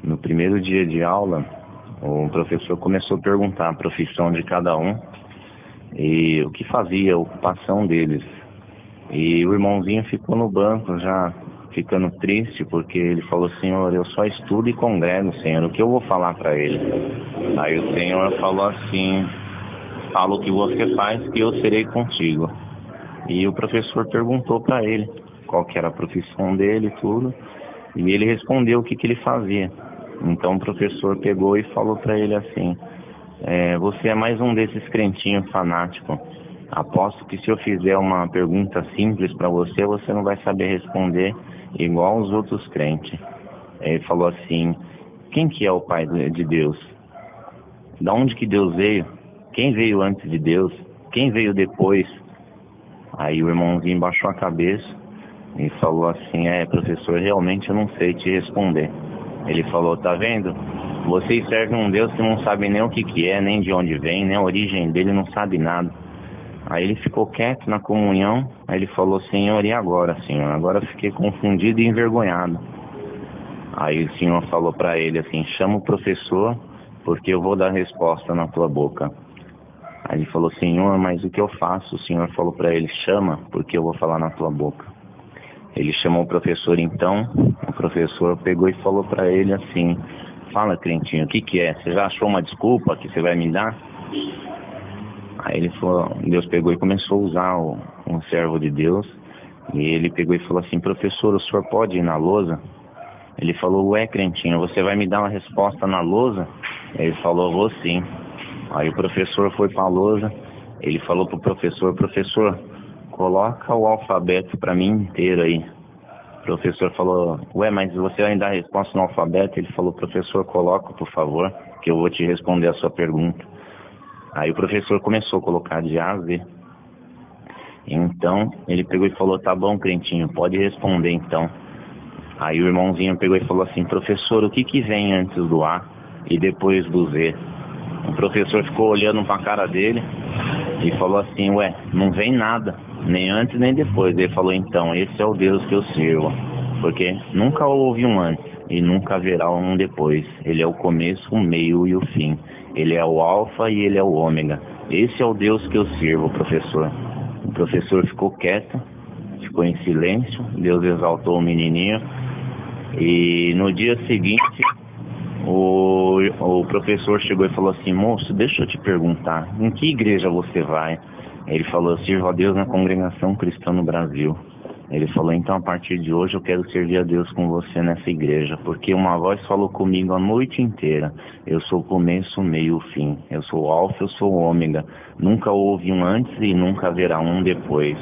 No primeiro dia de aula, o professor começou a perguntar a profissão de cada um e o que fazia, a ocupação deles. E o irmãozinho ficou no banco já ficando triste, porque ele falou: Senhor, eu só estudo e congrego, Senhor, o que eu vou falar para ele? Aí o Senhor falou assim: fala o que você faz que eu serei contigo. E o professor perguntou para ele qual que era a profissão dele e tudo, e ele respondeu o que ele fazia. Então o professor pegou e falou para ele assim: você é mais um desses crentinhos fanáticos. Aposto que se eu fizer uma pergunta simples para você, você não vai saber responder igual os outros crentes. Ele falou assim: quem que é o Pai de Deus? Da onde que Deus veio? Quem veio antes de Deus? Quem veio depois? Aí o irmãozinho baixou a cabeça e falou assim: professor, realmente eu não sei te responder. Ele falou: tá vendo? Vocês servem um Deus que não sabe nem o que é, nem de onde vem, nem a origem dele, não sabe nada. Aí ele ficou quieto na comunhão. Aí ele falou: Senhor, e agora, Senhor? Agora eu fiquei confundido e envergonhado. Aí o Senhor falou para ele assim: chama o professor, porque eu vou dar resposta na tua boca. Aí ele falou: Senhor, mas o que eu faço? O Senhor falou para ele: chama, porque eu vou falar na tua boca. Ele chamou o professor então. O professor pegou e falou para ele assim: fala, crentinho, o que é? Você já achou uma desculpa que você vai me dar? Aí ele falou, Deus pegou e começou a usar um servo de Deus. E ele pegou e falou assim: professor, o senhor pode ir na lousa? Ele falou: ué, crentinho, você vai me dar uma resposta na lousa? Ele falou: vou sim. Aí o professor foi para a lousa. Ele falou pro professor: professor, coloca o alfabeto para mim inteiro aí. O professor falou: ué, mas você vai me dar a resposta no alfabeto? Ele falou: professor, coloca, por favor, que eu vou te responder a sua pergunta. Aí o professor começou a colocar de A a Z. Então ele pegou e falou: tá bom, crentinho, pode responder então. Aí o irmãozinho pegou e falou assim: professor, o que vem antes do A e depois do Z? O professor ficou olhando para a cara dele e falou assim: ué, não vem nada, nem antes nem depois. Ele falou: então, esse é o Deus que eu sirvo, porque nunca houve um antes e nunca haverá um depois. Ele é o começo, o meio e o fim. Ele é o alfa e ele é o ômega. Esse é o Deus que eu sirvo, professor. O professor ficou quieto, ficou em silêncio. Deus exaltou o menininho. E no dia seguinte, o professor chegou e falou assim: moço, deixa eu te perguntar, em que igreja você vai? Ele falou: eu sirvo a Deus na Congregação Cristã no Brasil. Ele falou: então a partir de hoje eu quero servir a Deus com você nessa igreja, porque uma voz falou comigo a noite inteira: eu sou o começo, o meio e o fim. Eu sou o alfa, eu sou o ômega. Nunca houve um antes e nunca haverá um depois.